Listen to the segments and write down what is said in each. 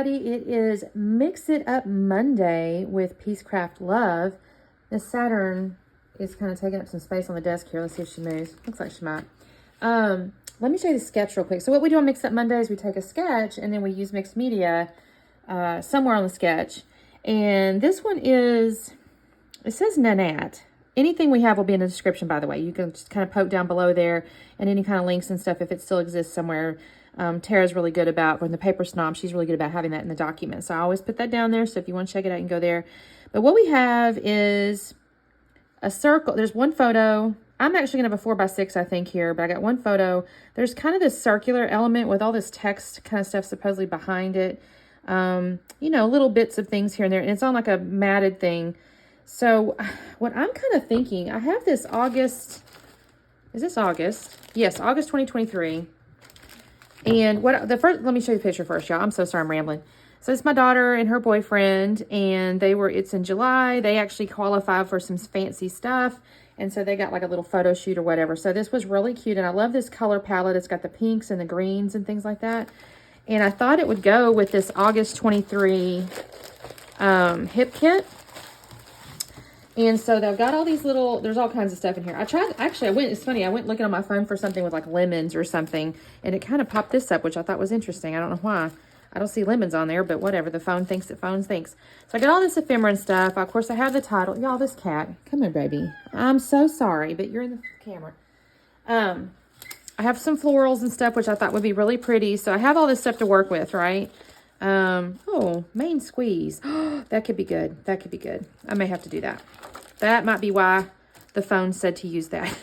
everybody. It is Mix It Up Monday with Peacecraft Love. Miss Saturn is kind of taking up some space on the desk here. Let's see if she moves. Looks like she might. Let me show you the sketch real quick. So what we do on Mix Up Monday is we take a sketch and then we use mixed media somewhere on the sketch. And this one is, it says Nanat. Anything we have will be in the description, by the way. You can just kind of poke down below there and any kind of links and stuff if it still exists somewhere. Tara's really good about, from the Paper Snob, she's really good about having that in the document. So I always put that down there. So if you want to check it out, you can go there. But what we have is a circle. There's one photo. I'm actually going to have a 4x6, I think, here. But I got one photo. There's kind of this circular element with all this text kind of stuff supposedly behind it. You know, little bits of things here and there. And it's on like a matted thing. So what I'm kind of thinking, I have this August. Is this August? Yes, August 2023. And let me show you the picture first, y'all. I'm so sorry I'm rambling. So it's my daughter and her boyfriend, and it's in July. They actually qualified for some fancy stuff. And so they got like a little photo shoot or whatever. So this was really cute. And I love this color palette. It's got the pinks and the greens and things like that. And I thought it would go with this August 23 hip kit. And so they've got all these little, there's all kinds of stuff in here. It's funny, I went looking on my phone for something with like lemons or something, and it kind of popped this up, which I thought was interesting. I don't know why. I don't see lemons on there, but whatever. The phone thinks that phones thinks. So I got all this ephemera and stuff. Of course, I have the title. Y'all, this cat. Come here, baby. I'm so sorry, but you're in the camera. I have some florals and stuff, which I thought would be really pretty. So I have all this stuff to work with, right? Oh, main squeeze. That could be good. That could be good. I may have to do that. That might be why the phone said to use that.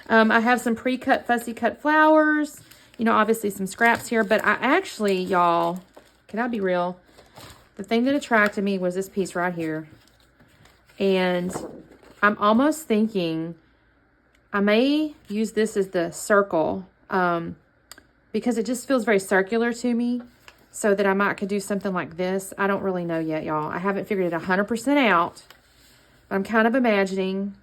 I have some pre-cut fussy cut flowers. You know, obviously some scraps here. But I actually, y'all, can I be real? The thing that attracted me was this piece right here. And I'm almost thinking I may use this as the circle. Because it just feels very circular to me. So that I could do something like this. I don't really know yet, y'all. I haven't figured it 100% out. But I'm kind of imagining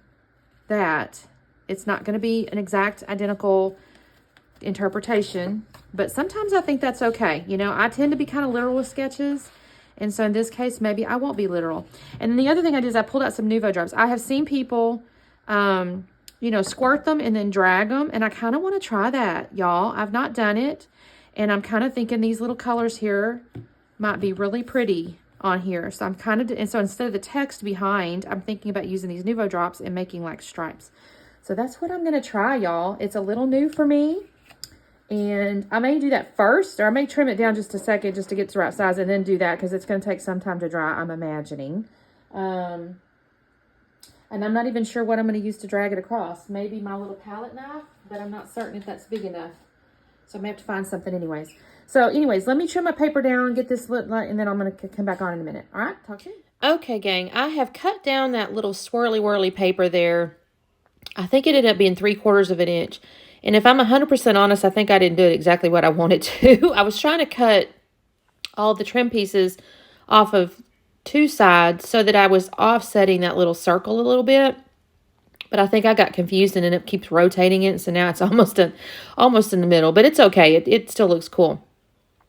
that it's not going to be an exact identical interpretation. But sometimes I think that's okay. You know, I tend to be kind of literal with sketches. And so in this case, maybe I won't be literal. And then the other thing I did is I pulled out some Nuvo drops. I have seen people, you know, squirt them and then drag them. And I kind of want to try that, y'all. I've not done it. And I'm kind of thinking these little colors here might be really pretty on here. So I'm kind of, and so instead of the text behind, I'm thinking about using these Nuvo drops and making like stripes. So that's what I'm going to try, y'all. It's a little new for me. And I may do that first, or I may trim it down just a second just to get to the right size and then do that because it's going to take some time to dry, I'm imagining. And I'm not even sure what I'm going to use to drag it across. Maybe my little palette knife, but I'm not certain if that's big enough. So I may have to find something anyways. So anyways, let me trim my paper down, get this lit, and then I'm going to come back on in a minute. All right, talk to you. Okay, gang, I have cut down that little swirly whirly paper there. I think it ended up being 3/4 of an inch. And if I'm 100% honest, I think I didn't do it exactly what I wanted to. I was trying to cut all the trim pieces off of two sides so that I was offsetting that little circle a little bit. But I think I got confused and it keeps rotating it. So now it's almost in the middle. But it's okay. It still looks cool.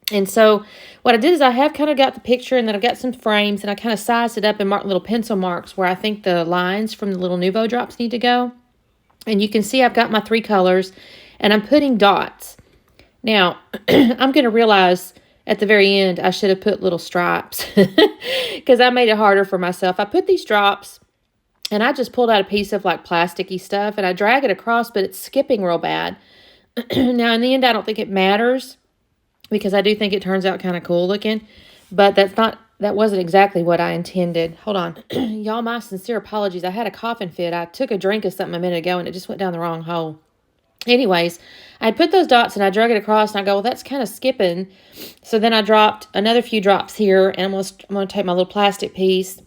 And so what I did is I have kind of got the picture and then I've got some frames. And I kind of sized it up and marked little pencil marks where I think the lines from the little Nuvo drops need to go. And you can see I've got my 3 colors. And I'm putting dots. Now, I'm going to realize at the very end I should have put little stripes. Because I made it harder for myself. I put these drops. And I just pulled out a piece of like plasticky stuff and I drag it across, but it's skipping real bad. Now, in the end, I don't think it matters because I do think it turns out kind of cool looking, but that wasn't exactly what I intended. Hold on. Y'all, my sincere apologies. I had a coughing fit. I took a drink of something a minute ago and it just went down the wrong hole. Anyways, I put those dots and I drug it across and I go, well, that's kind of skipping. So then I dropped another few drops here and I'm going to take my little plastic piece.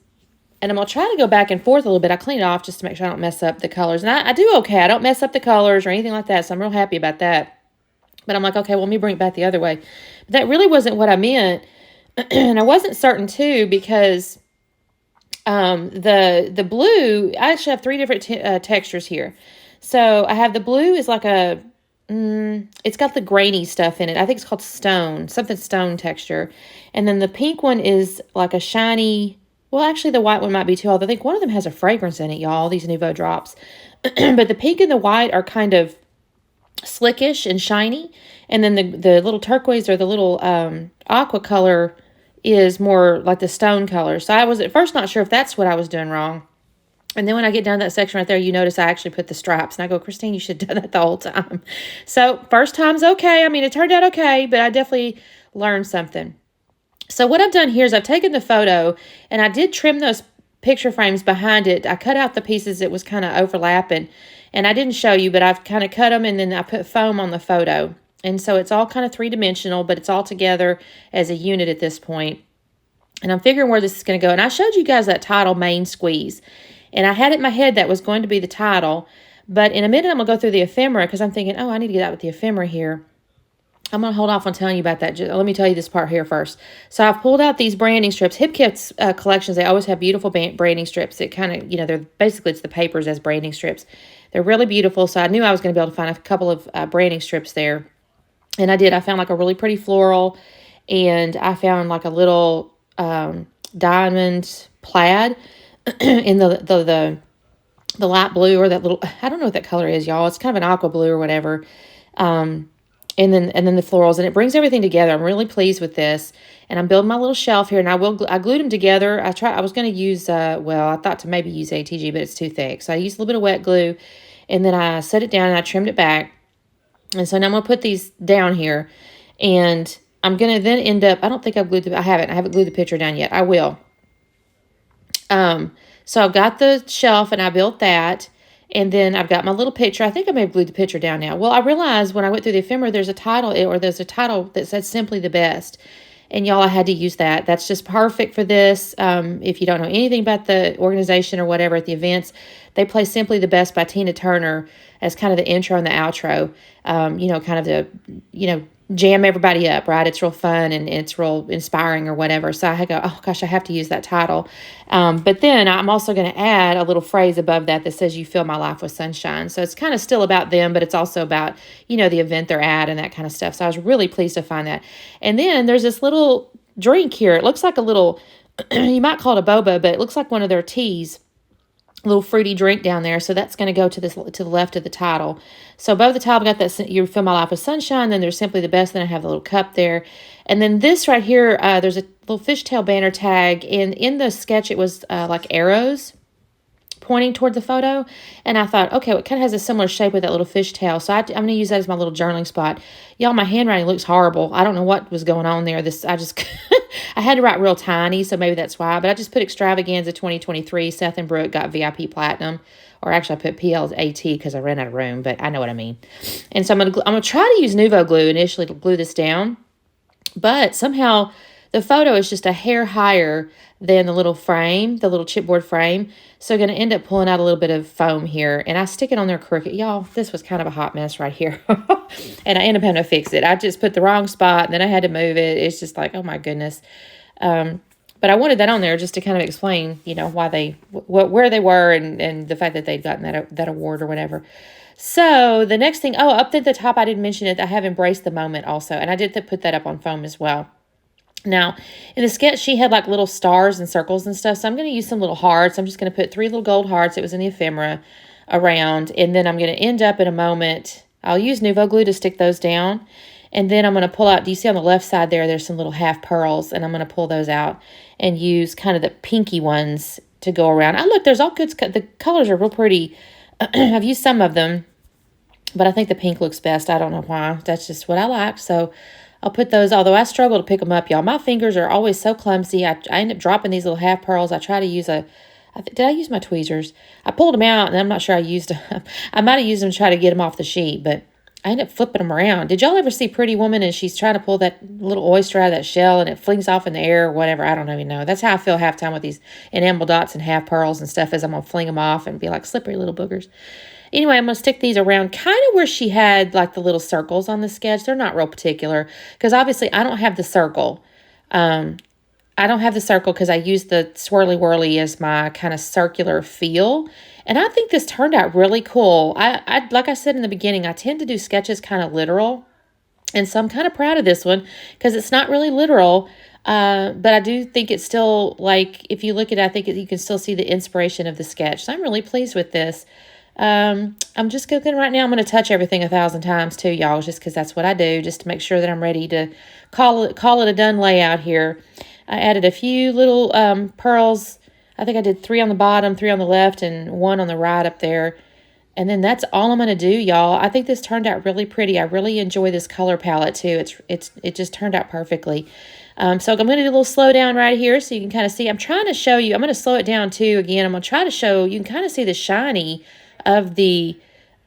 And I'm going to try to go back and forth a little bit. I clean it off just to make sure I don't mess up the colors. And I do okay. I don't mess up the colors or anything like that. So I'm real happy about that. But I'm like, okay, well, let me bring it back the other way. But that really wasn't what I meant. And I wasn't certain, too, because the blue, I actually have 3 different textures here. So I have the blue is like a it's got the grainy stuff in it. I think it's called stone, something stone texture. And then the pink one is like a shiny, well, actually the white one might be too, although I think one of them has a fragrance in it, y'all, these Nouveau drops. But the pink and the white are kind of slickish and shiny. And then the little turquoise or the little aqua color is more like the stone color. So I was at first not sure if that's what I was doing wrong. And then when I get down to that section right there, you notice I actually put the stripes. And I go, Christine, you should have done that the whole time. So first time's okay. I mean, it turned out okay, but I definitely learned something. So what I've done here is I've taken the photo, and I did trim those picture frames behind it. I cut out the pieces that was kind of overlapping. And I didn't show you, but I've kind of cut them, and then I put foam on the photo. And so it's all kind of three-dimensional, but it's all together as a unit at this point. And I'm figuring where this is going to go. And I showed you guys that title, Main Squeeze. And I had it in my head that was going to be the title. But in a minute, I'm going to go through the ephemera because I'm thinking, oh, I need to get out with the ephemera here. I'm going to hold off on telling you about that. Let me tell you this part here first. So I've pulled out these branding strips. Hipkit's collections, they always have beautiful branding strips. It kind of, they're basically, it's the papers as branding strips. They're really beautiful. So I knew I was going to be able to find a couple of branding strips there. And I did. I found like a really pretty floral. And I found like a little diamond plaid in the light blue, or that little, I don't know what that color is, y'all. It's kind of an aqua blue or whatever. And then the florals, and it brings everything together. I'm really pleased with this. And I'm building my little shelf here, and I glued them together. I was going to use, I thought to maybe use ATG, but it's too thick. So I used a little bit of wet glue, and then I set it down and I trimmed it back. And so now I'm going to put these down here, and I'm going to then end up, I haven't glued the picture down yet. I will. So I've got the shelf, and I built that, and then I've got my little picture. I think I may have glued the picture down now. Well, I realized when I went through the ephemera, there's a title that says Simply the Best. And y'all, I had to use that. That's just perfect for this. If you don't know anything about the organization or whatever at the events, they play Simply the Best by Tina Turner as kind of the intro and the outro. Kind of the, jam everybody up, right? It's real fun and it's real inspiring or whatever. So I go, oh gosh, I have to use that title. But then I'm also going to add a little phrase above that says, you fill my life with sunshine. So it's kind of still about them, but it's also about, the event they're at and that kind of stuff. So I was really pleased to find that. And then there's this little drink here. It looks like a little, you might call it a boba, but it looks like one of their teas. Little fruity drink down there. So that's going to go to the left of the title. So above the title, I've got that You Fill My Life with Sunshine. Then there's Simply the Best. Then I have the little cup there. And then this right here, there's a little fishtail banner tag. And in the sketch, it was like arrows pointing toward the photo. And I thought, okay, well, it kind of has a similar shape with that little fishtail. So I'm going to use that as my little journaling spot. Y'all, my handwriting looks horrible. I don't know what was going on there. I had to write real tiny, so maybe that's why. But I just put Extravaganza 2023. Seth and Brooke got VIP Platinum. Or actually, I put PLAT because I ran out of room, but I know what I mean. And so I'm gonna try to use Nouveau glue initially to glue this down. But somehow the photo is just a hair higher than the little frame, the little chipboard frame. So I'm going to end up pulling out a little bit of foam here. And I stick it on there crooked. Y'all, this was kind of a hot mess right here. And I end up having to fix it. I just put the wrong spot, and then I had to move it. It's just like, oh my goodness. But I wanted that on there just to kind of explain, why where they were and the fact that they'd gotten that award or whatever. So the next thing, up at the top, I didn't mention it. I have Embraced the Moment also. And I did put that up on foam as well. Now, in the sketch, she had like little stars and circles and stuff. So I'm going to use some little hearts. I'm just going to put 3 little gold hearts. It was in the ephemera around. And then I'm going to end up in a moment. I'll use Nouveau glue to stick those down. And then I'm going to pull out, do you see on the left side there's some little half pearls. And I'm going to pull those out and use kind of the pinky ones to go around. Look, there's all good, the colors are real pretty. I've used some of them, but I think the pink looks best. I don't know why. That's just what I like. So I'll put those, although I struggle to pick them up, y'all. My fingers are always so clumsy. I end up dropping these little half pearls. I try to use did I use my tweezers? I pulled them out, and I'm not sure I used them. I might have used them to try to get them off the sheet, but I ended up flipping them around. Did y'all ever see Pretty Woman and she's trying to pull that little oyster out of that shell and it flings off in the air or whatever? I don't even know. That's how I feel half time with these enamel dots and half pearls and stuff, as I'm going to fling them off and be like slippery little boogers. Anyway, I'm going to stick these around kind of where she had like the little circles on the sketch. They're not real particular because obviously I don't have the circle. I don't have the circle because I used the swirly whirly as my kind of circular feel. And I think this turned out really cool. Like I said in the beginning, I tend to do sketches kind of literal. And so I'm kind of proud of this one because it's not really literal. But I do think it's still, like, if you look at it, I think you can still see the inspiration of the sketch. So I'm really pleased with this. I'm just cooking right now. I'm going to touch everything 1,000 times too, y'all, just because that's what I do, just to make sure that I'm ready to call it a done layout here. I added a few little pearls. I think I did 3 on the bottom, 3 on the left, and 1 on the right up there. And then that's all I'm going to do, y'all. I think this turned out really pretty. I really enjoy this color palette too. It just turned out perfectly. So I'm going to do a little slow down right here so you can kind of see. I'm trying to show you. I'm going to slow it down too again. I'm going to try to show, you can kind of see the shiny of the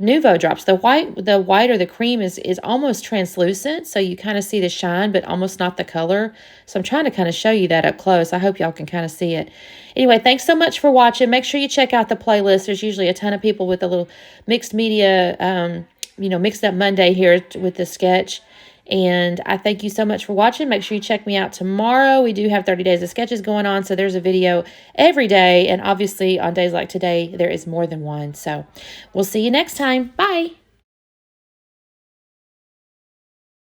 Nuvo drops. The white or the cream is almost translucent, so you kind of see the shine, but almost not the color. So I'm trying to kind of show you that up close. I hope y'all can kind of see it. Anyway, thanks so much for watching. Make sure you check out the playlist. There's usually a ton of people with a little mixed media, mixed up Monday here with the sketch. And I thank you so much for watching. Make sure you check me out tomorrow. We do have 30 days of sketches going on, so there's a video every day. And obviously on days like today, there is more than one. So we'll see you next time. Bye.